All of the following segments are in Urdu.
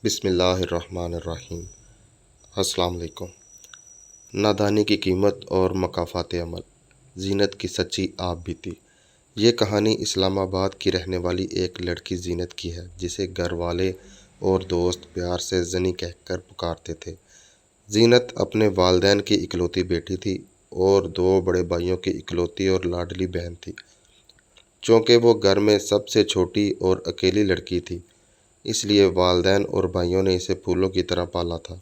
بسم اللہ الرحمن الرحیم۔ السلام علیکم۔ نادانی کی قیمت اور مکافات عمل، زینت کی سچی آپ بیتی۔ یہ کہانی اسلام آباد کی رہنے والی ایک لڑکی زینت کی ہے، جسے گھر والے اور دوست پیار سے زنی کہہ کر پکارتے تھے۔ زینت اپنے والدین کی اکلوتی بیٹی تھی اور 2 بڑے بھائیوں کی اکلوتی اور لاڈلی بہن تھی۔ چونکہ وہ گھر میں سب سے چھوٹی اور اکیلی لڑکی تھی، اس لیے والدین اور بھائیوں نے اسے پھولوں کی طرح پالا تھا۔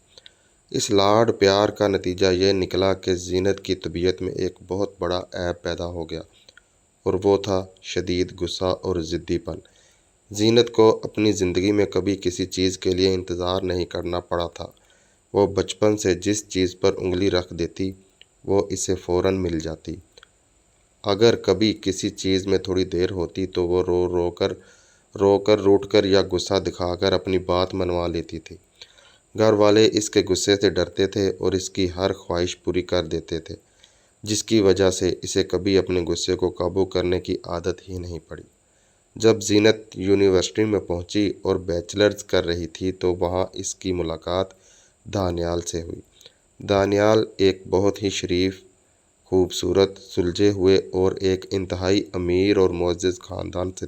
اس لاڈ پیار کا نتیجہ یہ نکلا کہ زینت کی طبیعت میں ایک بہت بڑا عیب پیدا ہو گیا، اور وہ تھا شدید غصہ اور ضدی پن۔ زینت کو اپنی زندگی میں کبھی کسی چیز کے لیے انتظار نہیں کرنا پڑا تھا۔ وہ بچپن سے جس چیز پر انگلی رکھ دیتی، وہ اسے فوراً مل جاتی۔ اگر کبھی کسی چیز میں تھوڑی دیر ہوتی تو وہ رو کر روٹھ کر یا غصہ دکھا کر اپنی بات منوا لیتی تھی۔ گھر والے اس کے غصے سے ڈرتے تھے اور اس کی ہر خواہش پوری کر دیتے تھے، جس کی وجہ سے اسے کبھی اپنے غصے کو قابو کرنے کی عادت ہی نہیں پڑی۔ جب زینت یونیورسٹی میں پہنچی اور بیچلرز کر رہی تھی تو وہاں اس کی ملاقات دانیال سے ہوئی۔ دانیال ایک بہت ہی شریف، خوبصورت، سلجھے ہوئے اور ایک انتہائی امیر اور معزز خاندان سے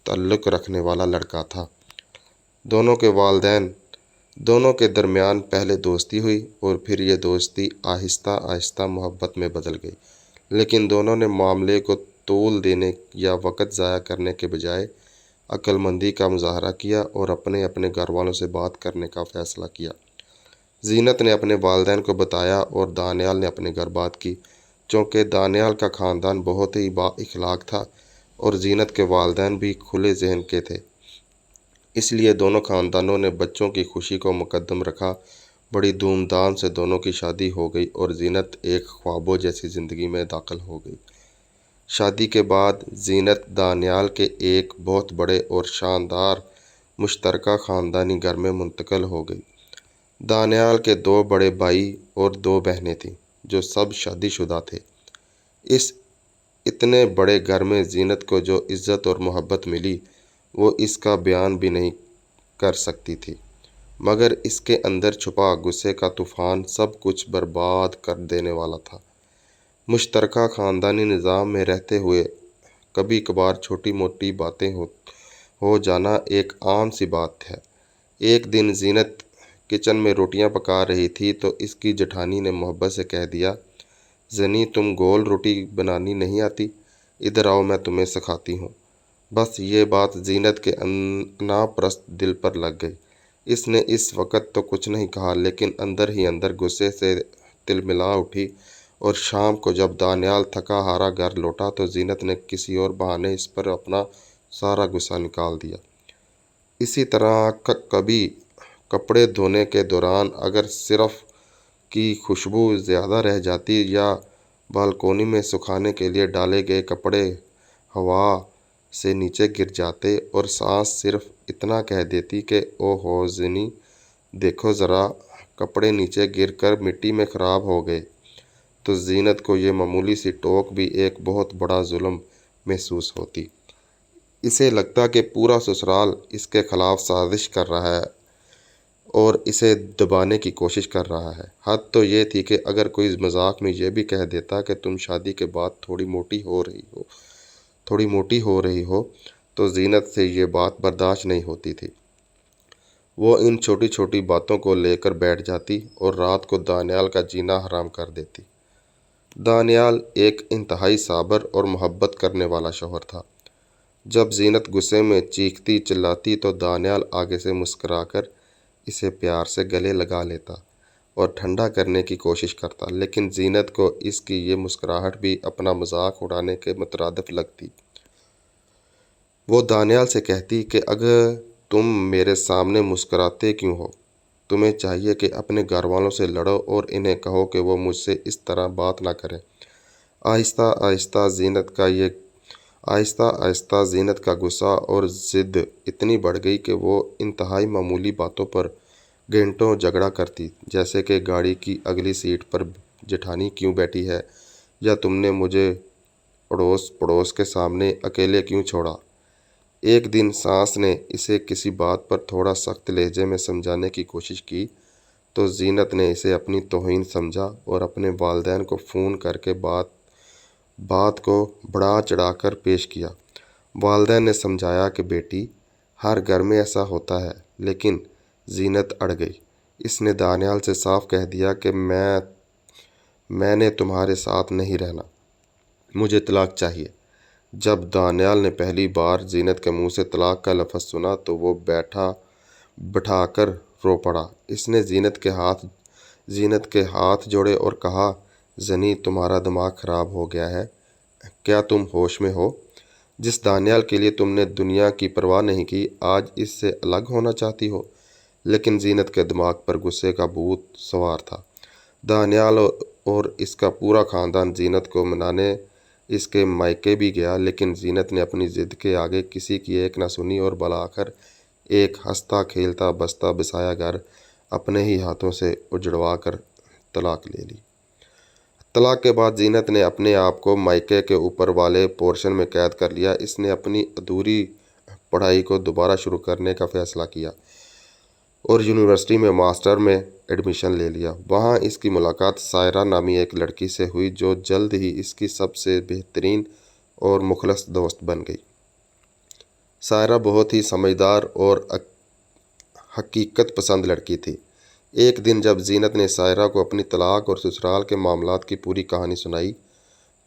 تعلق رکھنے والا لڑکا تھا۔ دونوں کے درمیان پہلے دوستی ہوئی اور پھر یہ دوستی آہستہ آہستہ محبت میں بدل گئی، لیکن دونوں نے معاملے کو طول دینے یا وقت ضائع کرنے کے بجائے عقل مندی کا مظاہرہ کیا اور اپنے گھر والوں سے بات کرنے کا فیصلہ کیا۔ زینت نے اپنے والدین کو بتایا اور دانیال نے اپنے گھر بات کی۔ چونکہ دانیال کا خاندان بہت ہی با اخلاق تھا اور زینت کے والدین بھی کھلے ذہن کے تھے، اس لیے دونوں خاندانوں نے بچوں کی خوشی کو مقدم رکھا۔ بڑی دھوم دھام سے دونوں کی شادی ہو گئی اور زینت ایک خوابوں جیسی زندگی میں داخل ہو گئی۔ شادی کے بعد زینت دانیال کے ایک بہت بڑے اور شاندار مشترکہ خاندانی گھر میں منتقل ہو گئی۔ دانیال کے 2 بڑے بھائی اور 2 بہنیں تھیں، جو سب شادی شدہ تھے۔ اس اتنے بڑے گھر میں زینت کو جو عزت اور محبت ملی، وہ اس کا بیان بھی نہیں کر سکتی تھی، مگر اس کے اندر چھپا غصے کا طوفان سب کچھ برباد کر دینے والا تھا۔ مشترکہ خاندانی نظام میں رہتے ہوئے کبھی کبھار چھوٹی موٹی باتیں ہو جانا ایک عام سی بات ہے۔ ایک دن زینت کچن میں روٹیاں پکا رہی تھی تو اس کی جٹھانی نے محبت سے کہہ دیا، "زنی، تم گول روٹی بنانی نہیں آتی؟ ادھر آؤ، میں تمہیں سکھاتی ہوں۔" بس یہ بات زینت کے انا پرست دل پر لگ گئی۔ اس نے اس وقت تو کچھ نہیں کہا، لیکن اندر ہی اندر غصے سے تلملا اٹھی، اور شام کو جب دانیال تھکا ہارا گھر لوٹا تو زینت نے کسی اور بہانے اس پر اپنا سارا غصہ نکال دیا۔ اسی طرح کبھی کپڑے دھونے کے دوران اگر صرف کی خوشبو زیادہ رہ جاتی یا بالکونی میں سکھانے کے لیے ڈالے گئے کپڑے ہوا سے نیچے گر جاتے اور سانس صرف اتنا کہہ دیتی کہ "او ہو زنی، دیکھو ذرا، کپڑے نیچے گر کر مٹی میں خراب ہو گئے", تو زینت کو یہ معمولی سی ٹوک بھی ایک بہت بڑا ظلم محسوس ہوتی۔ اسے لگتا کہ پورا سسرال اس کے خلاف سازش کر رہا ہے اور اسے دبانے کی کوشش کر رہا ہے۔ حد تو یہ تھی کہ اگر کوئی مذاق میں یہ بھی کہہ دیتا کہ "تم شادی کے بعد تھوڑی موٹی ہو رہی ہو", تو زینت سے یہ بات برداشت نہیں ہوتی تھی۔ وہ ان چھوٹی چھوٹی باتوں کو لے کر بیٹھ جاتی اور رات کو دانیال کا جینا حرام کر دیتی۔ دانیال ایک انتہائی صابر اور محبت کرنے والا شوہر تھا۔ جب زینت غصے میں چیختی چلاتی تو دانیال آگے سے مسکرا کر اسے پیار سے گلے لگا لیتا اور ٹھنڈا کرنے کی کوشش کرتا، لیکن زینت کو اس کی یہ مسکراہٹ بھی اپنا مذاق اڑانے کے مترادف لگتی۔ وہ دانیال سے کہتی کہ "اگر تم میرے سامنے مسکراتے کیوں ہو؟ تمہیں چاہیے کہ اپنے گھر والوں سے لڑو اور انہیں کہو کہ وہ مجھ سے اس طرح بات نہ کریں۔" آہستہ آہستہ زینت کا غصہ اور ضد اتنی بڑھ گئی کہ وہ انتہائی معمولی باتوں پر گھنٹوں جھگڑا کرتی، جیسے کہ "گاڑی کی اگلی سیٹ پر جٹھانی کیوں بیٹھی ہے?" یا "تم نے مجھے اڑوس پڑوس کے سامنے اکیلے کیوں چھوڑا؟" ایک دن ساس نے اسے کسی بات پر تھوڑا سخت لہجے میں سمجھانے کی کوشش کی تو زینت نے اسے اپنی توہین سمجھا اور اپنے والدین کو فون کر کے بات کو بڑھا چڑھا کر پیش کیا۔ والدین نے سمجھایا کہ بیٹی، ہر گھر میں ایسا ہوتا ہے، لیکن زینت اڑ گئی۔ اس نے دانیال سے صاف کہہ دیا کہ میں نے تمہارے ساتھ نہیں رہنا، مجھے طلاق چاہیے۔ جب دانیال نے پہلی بار زینت کے منہ سے طلاق کا لفظ سنا تو وہ بٹھا کر رو پڑا۔ اس نے زینت کے ہاتھ جوڑے اور کہا، زنی، تمہارا دماغ خراب ہو گیا ہے، کیا تم ہوش میں ہو؟ جس دانیال کے لیے تم نے دنیا کی پرواہ نہیں کی، آج اس سے الگ ہونا چاہتی ہو؟ لیکن زینت کے دماغ پر غصے کا بھوت سوار تھا۔ دانیال اور اس کا پورا خاندان زینت کو منانے اس کے مائکے بھی گیا، لیکن زینت نے اپنی ضد کے آگے کسی کی ایک نہ سنی اور بالآخر ایک ہنستا کھیلتا بستا بسایا گھر اپنے ہی ہاتھوں سے اجڑوا کر طلاق لے لی۔ طلاق کے بعد زینت نے اپنے آپ کو مائکے کے اوپر والے پورشن میں قید کر لیا۔ اس نے اپنی ادھوری پڑھائی کو دوبارہ شروع کرنے کا فیصلہ کیا اور یونیورسٹی میں ماسٹر میں ایڈمیشن لے لیا۔ وہاں اس کی ملاقات سائرہ نامی ایک لڑکی سے ہوئی جو جلد ہی اس کی سب سے بہترین اور مخلص دوست بن گئی۔ سائرہ بہت ہی سمجھدار اور حقیقت پسند لڑکی تھی۔ ایک دن جب زینت نے سائرہ کو اپنی طلاق اور سسرال کے معاملات کی پوری کہانی سنائی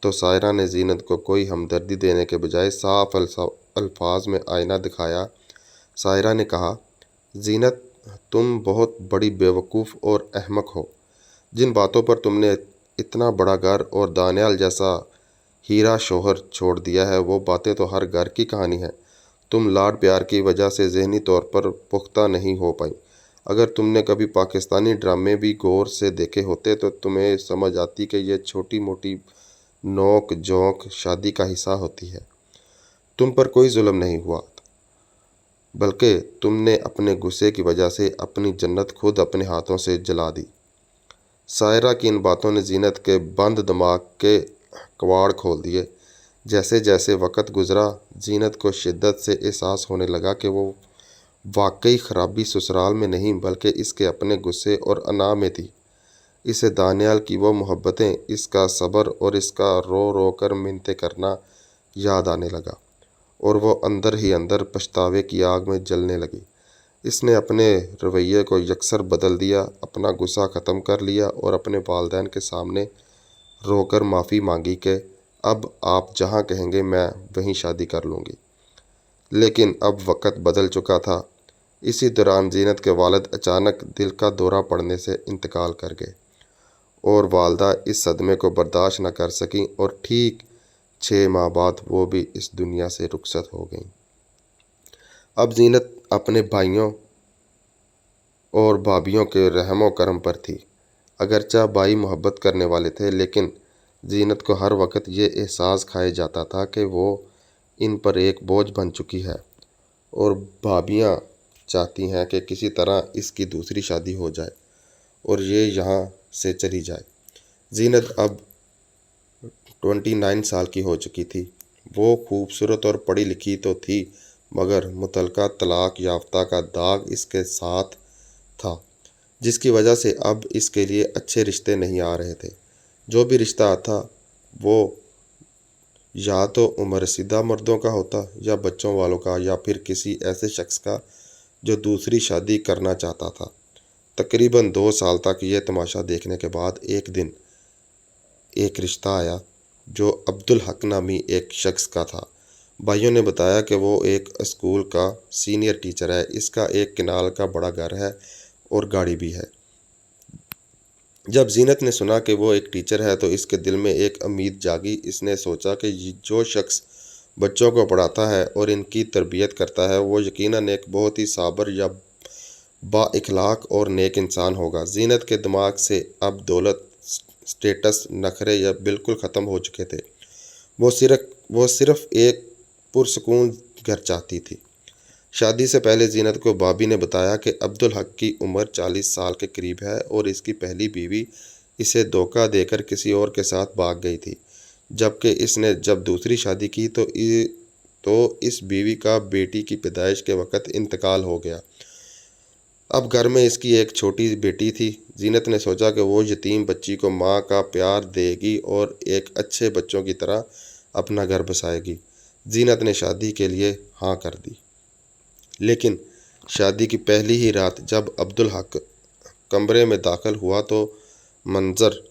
تو سائرہ نے زینت کو کوئی ہمدردی دینے کے بجائے صاف الفاظ میں آئینہ دکھایا۔ سائرہ نے کہا، زینت، تم بہت بڑی بیوقوف اور احمق ہو۔ جن باتوں پر تم نے اتنا بڑا گھر اور دانیال جیسا ہیرا شوہر چھوڑ دیا ہے، وہ باتیں تو ہر گھر کی کہانی ہے۔ تم لاڈ پیار کی وجہ سے ذہنی طور پر پختہ نہیں ہو پائی۔ اگر تم نے کبھی پاکستانی ڈرامے بھی غور سے دیکھے ہوتے تو تمہیں سمجھ آتی کہ یہ چھوٹی موٹی نوک جھونک شادی کا حصہ ہوتی ہے۔ تم پر کوئی ظلم نہیں ہوا، بلکہ تم نے اپنے غصے کی وجہ سے اپنی جنت خود اپنے ہاتھوں سے جلا دی۔ سائرہ کی ان باتوں نے زینت کے بند دماغ کے کواڑ کھول دیے۔ جیسے جیسے وقت گزرا، زینت کو شدت سے احساس ہونے لگا کہ وہ واقعی خرابی سسرال میں نہیں بلکہ اس کے اپنے غصے اور انا میں تھی۔ اسے دانیال کی وہ محبتیں، اس کا صبر اور اس کا رو رو کر منتیں کرنا یاد آنے لگا اور وہ اندر ہی اندر پچھتاوے کی آگ میں جلنے لگی۔ اس نے اپنے رویے کو یکسر بدل دیا، اپنا غصہ ختم کر لیا اور اپنے والدین کے سامنے رو کر معافی مانگی کہ اب آپ جہاں کہیں گے میں وہیں شادی کر لوں گی۔ لیکن اب وقت بدل چکا تھا۔ اسی دوران زینت کے والد اچانک دل کا دورہ پڑنے سے انتقال کر گئے اور والدہ اس صدمے کو برداشت نہ کر سکیں اور ٹھیک 6 ماہ بعد وہ بھی اس دنیا سے رخصت ہو گئیں۔ اب زینت اپنے بھائیوں اور بھابھیوں کے رحم و کرم پر تھی۔ اگرچہ بھائی محبت کرنے والے تھے، لیکن زینت کو ہر وقت یہ احساس کھائے جاتا تھا کہ وہ ان پر ایک بوجھ بن چکی ہے اور بھابھیاں چاہتی ہیں کہ کسی طرح اس کی دوسری شادی ہو جائے اور یہ یہاں سے چلی جائے۔ زینت اب 29 سال کی ہو چکی تھی۔ وہ خوبصورت اور پڑھی لکھی تو تھی، مگر متعلقہ طلاق یافتہ کا داغ اس کے ساتھ تھا، جس کی وجہ سے اب اس کے لیے اچھے رشتے نہیں آ رہے تھے۔ جو بھی رشتہ آتا وہ یا تو عمر رسیدہ مردوں کا ہوتا یا بچوں والوں کا یا پھر کسی ایسے شخص کا جو دوسری شادی کرنا چاہتا تھا۔ تقریباً 2 سال تک یہ تماشا دیکھنے کے بعد ایک دن ایک رشتہ آیا جو عبدالحق نامی ایک شخص کا تھا۔ بھائیوں نے بتایا کہ وہ ایک اسکول کا سینئر ٹیچر ہے، اس کا ایک کنال کا بڑا گھر ہے اور گاڑی بھی ہے۔ جب زینت نے سنا کہ وہ ایک ٹیچر ہے تو اس کے دل میں ایک امید جاگی۔ اس نے سوچا کہ جو شخص بچوں کو پڑھاتا ہے اور ان کی تربیت کرتا ہے وہ یقیناً ایک بہت ہی صابر یا با اخلاق اور نیک انسان ہوگا۔ زینت کے دماغ سے اب دولت، سٹیٹس، نخرے یا بالکل ختم ہو چکے تھے۔ وہ صرف ایک پرسکون گھر چاہتی تھی۔ شادی سے پہلے زینت کو بھابھی نے بتایا کہ عبدالحق کی عمر 40 سال کے قریب ہے اور اس کی پہلی بیوی اسے دھوکہ دے کر کسی اور کے ساتھ بھاگ گئی تھی، جبکہ اس نے جب دوسری شادی کی تو اس بیوی کا بیٹی کی پیدائش کے وقت انتقال ہو گیا۔ اب گھر میں اس کی ایک چھوٹی بیٹی تھی۔ زینت نے سوچا کہ وہ یتیم بچی کو ماں کا پیار دے گی اور ایک اچھے بچوں کی طرح اپنا گھر بسائے گی۔ زینت نے شادی کے لیے ہاں کر دی، لیکن شادی کی پہلی ہی رات جب عبدالحق کمرے میں داخل ہوا تو منظر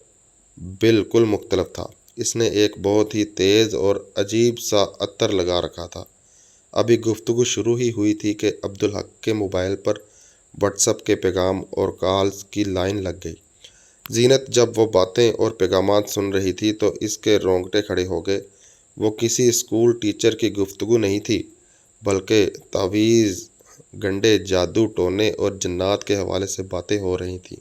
بالکل مختلف تھا۔ اس نے ایک بہت ہی تیز اور عجیب سا عطر لگا رکھا تھا۔ ابھی گفتگو شروع ہی ہوئی تھی کہ عبدالحق کے موبائل پر واٹس ایپ کے پیغام اور کالز کی لائن لگ گئی۔ زینت جب وہ باتیں اور پیغامات سن رہی تھی تو اس کے رونگٹے کھڑے ہو گئے۔ وہ کسی اسکول ٹیچر کی گفتگو نہیں تھی، بلکہ تعویذ، گنڈے، جادو ٹونے اور جنات کے حوالے سے باتیں ہو رہی تھیں۔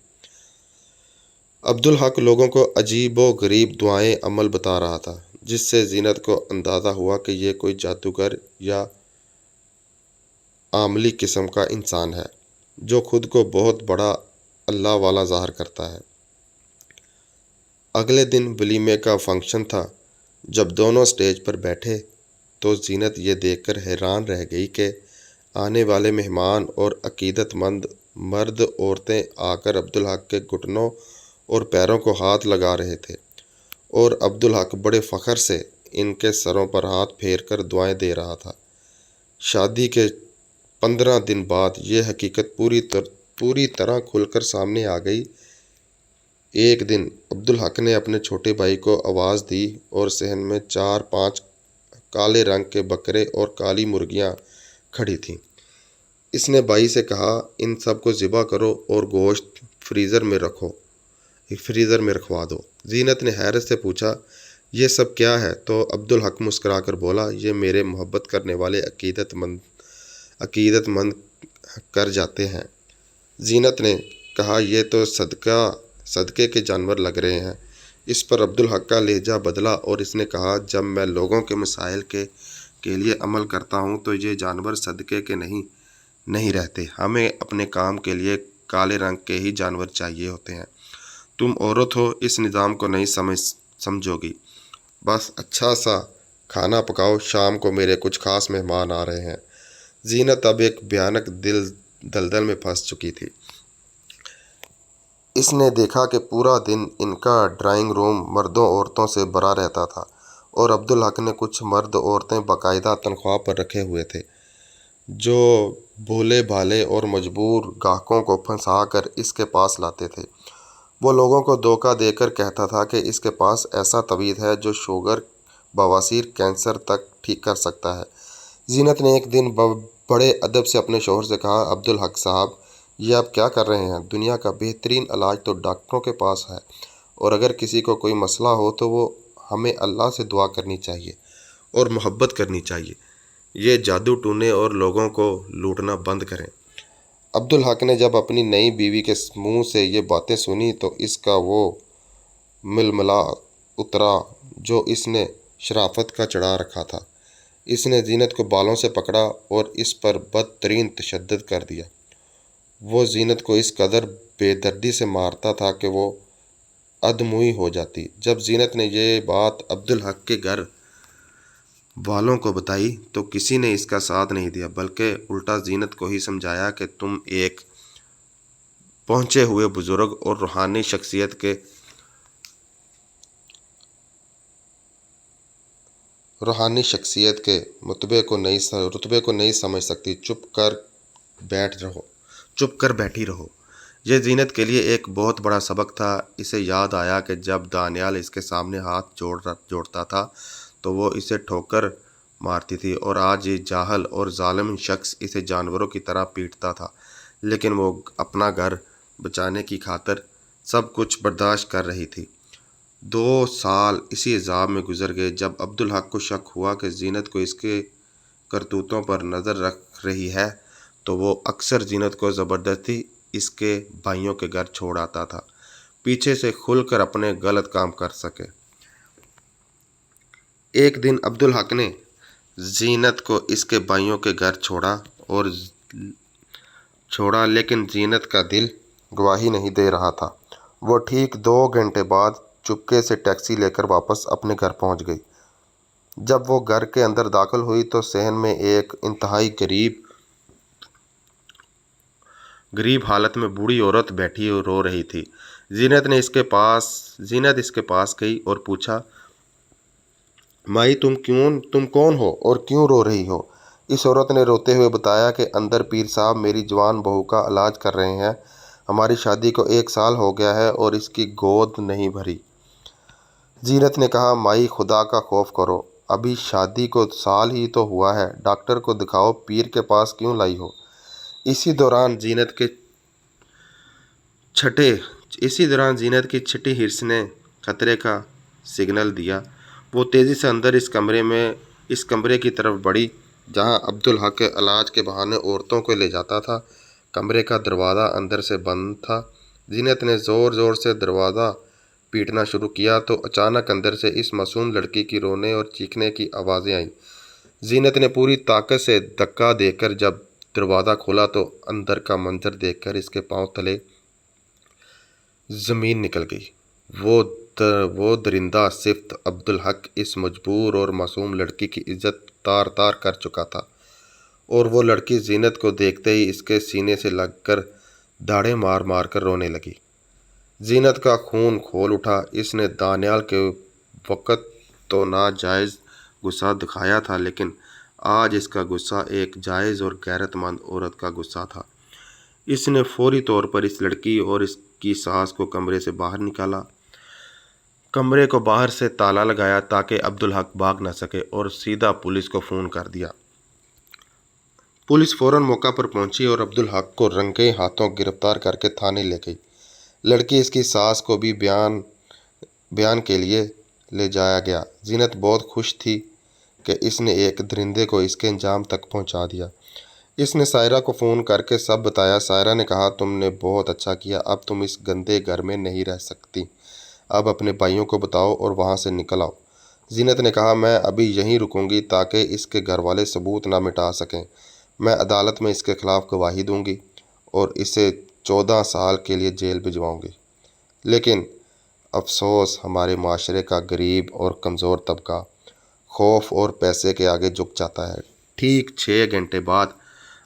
عبدالحق لوگوں کو عجیب و غریب دعائیں عمل بتا رہا تھا، جس سے زینت کو اندازہ ہوا کہ یہ کوئی جادوگر یا عاملی قسم کا انسان ہے جو خود کو بہت بڑا اللہ والا ظاہر کرتا ہے۔ اگلے دن ولیمے کا فنکشن تھا۔ جب دونوں سٹیج پر بیٹھے تو زینت یہ دیکھ کر حیران رہ گئی کہ آنے والے مہمان اور عقیدت مند مرد عورتیں آ کر عبدالحق کے گھٹنوں اور پیروں کو ہاتھ لگا رہے تھے، اور عبدالحق بڑے فخر سے ان کے سروں پر ہاتھ پھیر کر دعائیں دے رہا تھا۔ شادی کے 15 دن بعد یہ حقیقت پوری طرح کھل کر سامنے آ گئی۔ ایک دن عبدالحق نے اپنے چھوٹے بھائی کو آواز دی اور صحن میں 4-5 کالے رنگ کے بکرے اور کالی مرغیاں کھڑی تھیں۔ اس نے بھائی سے کہا، ان سب کو ذبح کرو اور گوشت فریزر میں رکھوا دو۔ زینت نے حیرت سے پوچھا، یہ سب کیا ہے؟ تو عبدالحق مسکرا کر بولا، یہ میرے محبت کرنے والے عقیدت مند کر جاتے ہیں۔ زینت نے کہا، یہ تو صدقے کے جانور لگ رہے ہیں۔ اس پر عبدالحق کا لہجہ بدلا اور اس نے کہا، جب میں لوگوں کے مسائل کے لیے عمل کرتا ہوں تو یہ جانور صدقے کے نہیں رہتے۔ ہمیں اپنے کام کے لیے کالے رنگ کے ہی جانور چاہیے ہوتے ہیں۔ تم عورت ہو، اس نظام کو نہیں سمجھو گی۔ بس اچھا سا کھانا پکاؤ، شام کو میرے کچھ خاص مہمان آ رہے ہیں۔ زینت اب ایک بھیانک دلدل میں پھنس چکی تھی۔ اس نے دیکھا کہ پورا دن ان کا ڈرائنگ روم مردوں عورتوں سے بھرا رہتا تھا، اور عبدالحق نے کچھ مرد عورتیں باقاعدہ تنخواہ پر رکھے ہوئے تھے، جو بھولے بھالے اور مجبور گاہکوں کو پھنسا کر اس کے پاس لاتے تھے۔ وہ لوگوں کو دھوکہ دے کر کہتا تھا کہ اس کے پاس ایسا طبیب ہے جو شوگر، بواسیر، کینسر تک ٹھیک کر سکتا ہے۔ زینت نے ایک دن بڑے ادب سے اپنے شوہر سے کہا، عبدالحق صاحب، یہ آپ کیا کر رہے ہیں؟ دنیا کا بہترین علاج تو ڈاکٹروں کے پاس ہے، اور اگر کسی کو کوئی مسئلہ ہو تو وہ ہمیں اللہ سے دعا کرنی چاہیے اور محبت کرنی چاہیے۔ یہ جادو ٹونے اور لوگوں کو لوٹنا بند کریں۔ عبدالحق نے جب اپنی نئی بیوی کے منہ سے یہ باتیں سنی تو اس کا وہ ململا اترا جو اس نے شرافت کا چڑھا رکھا تھا۔ اس نے زینت کو بالوں سے پکڑا اور اس پر بدترین تشدد کر دیا۔ وہ زینت کو اس قدر بے دردی سے مارتا تھا کہ وہ ادموئی ہو جاتی۔ جب زینت نے یہ بات عبدالحق کے گھر والوں کو بتائی تو کسی نے اس کا ساتھ نہیں دیا، بلکہ الٹا زینت کو ہی سمجھایا کہ تم ایک پہنچے ہوئے بزرگ اور روحانی شخصیت کے رتبے کو نہیں سمجھ سکتی، چپ کر بیٹھی رہو۔ یہ زینت کے لیے ایک بہت بڑا سبق تھا۔ اسے یاد آیا کہ جب دانیال اس کے سامنے ہاتھ جوڑتا تھا تو وہ اسے ٹھوکر مارتی تھی، اور آج یہ جاہل اور ظالم شخص اسے جانوروں کی طرح پیٹتا تھا، لیکن وہ اپنا گھر بچانے کی خاطر سب کچھ برداشت کر رہی تھی۔ 2 سال اسی عذاب میں گزر گئے۔ جب عبدالحق کو شک ہوا کہ زینت کو اس کے کرتوتوں پر نظر رکھ رہی ہے تو وہ اکثر زینت کو زبردستی اس کے بھائیوں کے گھر چھوڑ آتا تھا، پیچھے سے کھل کر اپنے غلط کام کر سکے۔ ایک دن عبدالحق نے زینت کو اس کے بھائیوں کے گھر چھوڑا، لیکن زینت کا دل گواہی نہیں دے رہا تھا۔ وہ ٹھیک 2 گھنٹے بعد چپکے سے ٹیکسی لے کر واپس اپنے گھر پہنچ گئی۔ جب وہ گھر کے اندر داخل ہوئی تو صحن میں ایک انتہائی غریب حالت میں بوڑھی عورت بیٹھی اور رو رہی تھی۔ زینت اس کے پاس گئی اور پوچھا، مائی تم کون ہو اور کیوں رو رہی ہو؟ اس عورت نے روتے ہوئے بتایا کہ اندر پیر صاحب میری جوان بہو کا علاج کر رہے ہیں۔ ہماری شادی کو 1 سال ہو گیا ہے اور اس کی گود نہیں بھری۔ زینت نے کہا، مائی خدا کا خوف کرو، ابھی شادی کو سال ہی تو ہوا ہے، ڈاکٹر کو دکھاؤ، پیر کے پاس کیوں لائی ہو؟ اسی دوران زینت کی چھٹی ہرس نے خطرے کا سگنل دیا۔ وہ تیزی سے اندر اس کمرے کی طرف بڑھی جہاں عبدالحق علاج کے بہانے عورتوں کو لے جاتا تھا۔ کمرے کا دروازہ اندر سے بند تھا۔ زینت نے زور زور سے دروازہ پیٹنا شروع کیا تو اچانک اندر سے اس معصوم لڑکی کی رونے اور چیخنے کی آوازیں آئیں۔ زینت نے پوری طاقت سے دھکا دے کر جب دروازہ کھولا تو اندر کا منظر دیکھ کر اس کے پاؤں تلے زمین نکل گئی۔ وہ درندہ صفت عبدالحق اس مجبور اور معصوم لڑکی کی عزت تار تار کر چکا تھا، اور وہ لڑکی زینت کو دیکھتے ہی اس کے سینے سے لگ کر داڑھیں مار مار کر رونے لگی۔ زینت کا خون کھول اٹھا۔ اس نے دانیال کے وقت تو ناجائز غصہ دکھایا تھا، لیکن آج اس کا غصہ ایک جائز اور غیرت مند عورت کا غصہ تھا۔ اس نے فوری طور پر اس لڑکی اور اس کی ساس کو کمرے سے باہر نکالا، کمرے کو باہر سے تالا لگایا تاکہ عبدالحق بھاگ نہ سکے، اور سیدھا پولیس کو فون کر دیا۔ پولیس فوراً موقع پر پہنچی اور عبدالحق کو رنگے ہاتھوں گرفتار کر کے تھانے لے گئی۔ لڑکی اس کی ساس کو بھی بیان کے لیے لے جایا گیا۔ زینت بہت خوش تھی کہ اس نے ایک درندے کو اس کے انجام تک پہنچا دیا۔ اس نے سائرہ کو فون کر کے سب بتایا۔ سائرہ نے کہا، تم نے بہت اچھا کیا، اب تم اس گندے گھر میں نہیں رہ سکتی، اب اپنے بھائیوں کو بتاؤ اور وہاں سے نکل آؤ۔ زینت نے کہا، میں ابھی یہیں رکوں گی تاکہ اس کے گھر والے ثبوت نہ مٹا سکیں۔ میں عدالت میں اس کے خلاف گواہی دوں گی اور اسے 14 سال کے لیے جیل بھجواؤں گی۔ لیکن افسوس، ہمارے معاشرے کا غریب اور کمزور طبقہ خوف اور پیسے کے آگے جھک جاتا ہے۔ ٹھیک 6 گھنٹے بعد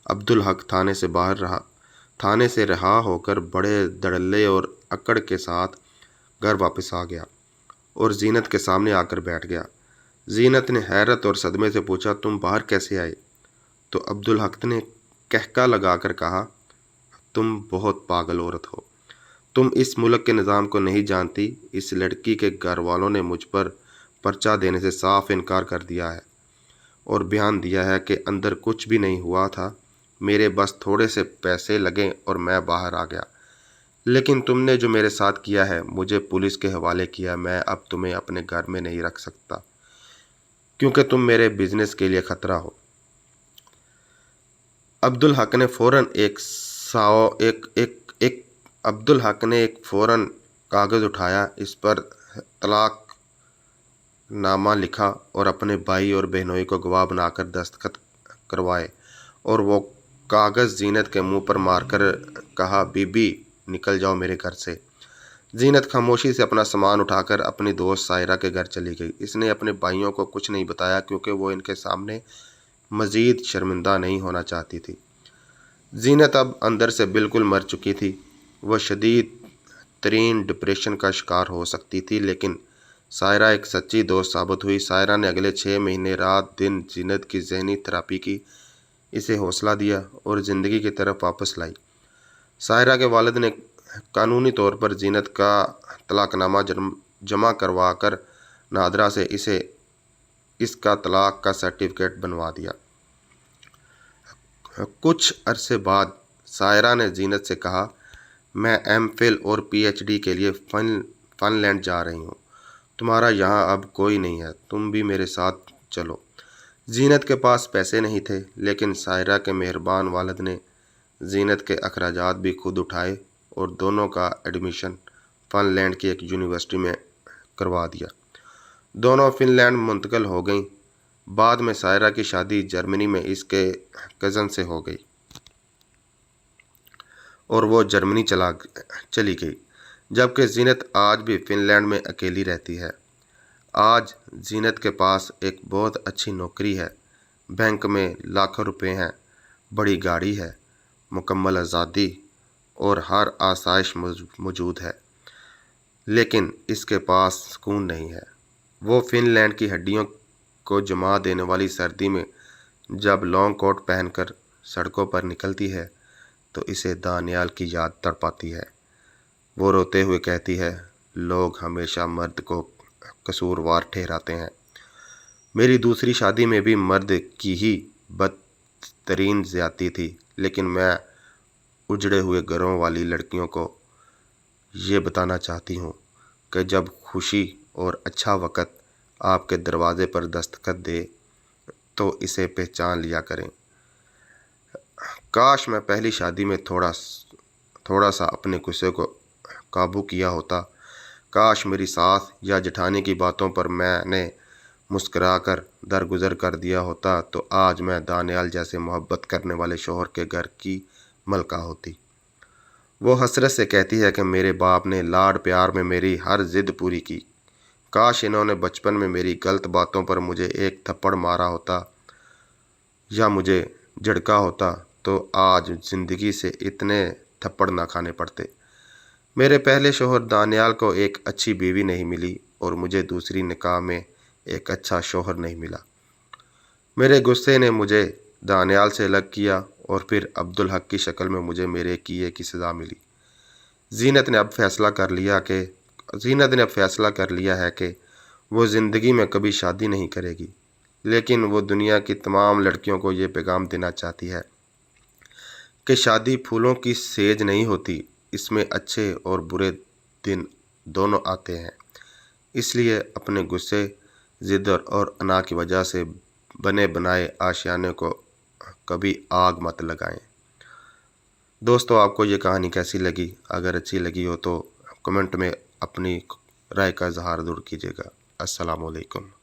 عبدالحق تھانے سے رہا ہو کر بڑے دھڑلے اور اکڑ کے ساتھ گھر واپس آ گیا اور زینت کے سامنے آ کر بیٹھ گیا۔ زینت نے حیرت اور صدمے سے پوچھا، تم باہر کیسے آئے؟ تو عبدالحق نے کہکا لگا کر کہا، تم بہت پاگل عورت ہو، تم اس ملک کے نظام کو نہیں جانتی۔ اس لڑکی کے گھر والوں نے مجھ پر پرچہ دینے سے صاف انکار کر دیا ہے اور بیان دیا ہے کہ اندر کچھ بھی نہیں ہوا تھا، میرے بس تھوڑے سے پیسے لگے اور میں باہر آ گیا۔ لیکن تم نے جو میرے ساتھ کیا ہے، مجھے پولیس کے حوالے کیا، میں اب تمہیں اپنے گھر میں نہیں رکھ سکتا کیونکہ تم میرے بزنس کے لیے خطرہ ہو۔ عبدالحق نے فوراً کاغذ اٹھایا، اس پر طلاق نامہ لکھا اور اپنے بھائی اور بہنوئی کو گواہ بنا کر دستخط کروائے، اور وہ کاغذ زینت کے منہ پر مار کر کہا، بی بی نکل جاؤ میرے گھر سے۔ زینت خاموشی سے اپنا سامان اٹھا کر اپنی دوست سائرہ کے گھر چلی گئی۔ اس نے اپنے بھائیوں کو کچھ نہیں بتایا کیونکہ وہ ان کے سامنے مزید شرمندہ نہیں ہونا چاہتی تھی۔ زینت اب اندر سے بالکل مر چکی تھی۔ وہ شدید ترین ڈپریشن کا شکار ہو سکتی تھی، لیکن سائرہ ایک سچی دوست ثابت ہوئی۔ سائرہ نے اگلے 6 مہینے رات دن زینت کی ذہنی تھراپی کی، اسے حوصلہ دیا اور زندگی کی طرف واپس لائی۔ سائرہ کے والد نے قانونی طور پر زینت کا طلاق نامہ جمع کروا کر نادرہ سے اس کا طلاق کا سرٹیفکیٹ بنوا دیا۔ کچھ عرصے بعد سائرہ نے زینت سے کہا، میں ایم فل اور پی ایچ ڈی کے لیے فن لینڈ جا رہی ہوں، تمہارا یہاں اب کوئی نہیں ہے، تم بھی میرے ساتھ چلو۔ زینت کے پاس پیسے نہیں تھے، لیکن سائرہ کے مہربان والد نے زینت کے اخراجات بھی خود اٹھائے اور دونوں کا ایڈمیشن فن لینڈ کی ایک یونیورسٹی میں کروا دیا۔ دونوں فن لینڈ منتقل ہو گئیں۔ بعد میں سائرہ کی شادی جرمنی میں اس کے کزن سے ہو گئی اور وہ جرمنی چلی گئی، جبکہ زینت آج بھی فن لینڈ میں اکیلی رہتی ہے۔ آج زینت کے پاس ایک بہت اچھی نوکری ہے، بینک میں لاکھوں روپے ہیں، بڑی گاڑی ہے، مکمل آزادی اور ہر آسائش موجود ہے، لیکن اس کے پاس سکون نہیں ہے۔ وہ فن لینڈ کی ہڈیوں کو جما دینے والی سردی میں جب لانگ کوٹ پہن کر سڑکوں پر نکلتی ہے تو اسے دانیال کی یاد تڑپاتی ہے۔ وہ روتے ہوئے کہتی ہے، لوگ ہمیشہ مرد کو قصوروار ٹھہراتے ہیں۔ میری دوسری شادی میں بھی مرد کی ہی بدترین زیادتی تھی، لیکن میں اجڑے ہوئے گھروں والی لڑکیوں کو یہ بتانا چاہتی ہوں کہ جب خوشی اور اچھا وقت آپ کے دروازے پر دستخط دے تو اسے پہچان لیا کریں۔ کاش میں پہلی شادی میں تھوڑا سا اپنے غصے کو قابو کیا ہوتا۔ کاش میری ساس یا جٹھانی کی باتوں پر میں نے مسکرا کر درگزر کر دیا ہوتا تو آج میں دانیال جیسے محبت کرنے والے شوہر کے گھر کی ملکہ ہوتی۔ وہ حسرت سے کہتی ہے کہ میرے باپ نے لاڈ پیار میں میری ہر ضد پوری کی۔ کاش انہوں نے بچپن میں میری غلط باتوں پر مجھے ایک تھپڑ مارا ہوتا یا مجھے جھڑکا ہوتا تو آج زندگی سے اتنے تھپڑ نہ کھانے پڑتے۔ میرے پہلے شوہر دانیال کو ایک اچھی بیوی نہیں ملی اور مجھے دوسری نکاح میں ایک اچھا شوہر نہیں ملا۔ میرے غصے نے مجھے دانیال سے الگ کیا اور پھر عبدالحق کی شکل میں مجھے میرے کیے کی سزا ملی۔ زینت نے اب فیصلہ کر لیا ہے کہ وہ زندگی میں کبھی شادی نہیں کرے گی، لیکن وہ دنیا کی تمام لڑکیوں کو یہ پیغام دینا چاہتی ہے کہ شادی پھولوں کی سیج نہیں ہوتی، اس میں اچھے اور برے دن دونوں آتے ہیں۔ اس لیے اپنے غصے، ضد اور انا کی وجہ سے بنے بنائے آشیانے کو کبھی آگ مت لگائیں۔ دوستو، آپ کو یہ کہانی کیسی لگی؟ اگر اچھی لگی ہو تو کمنٹ میں اپنی رائے کا اظہار ضرور کیجیے گا۔ السلام علیکم۔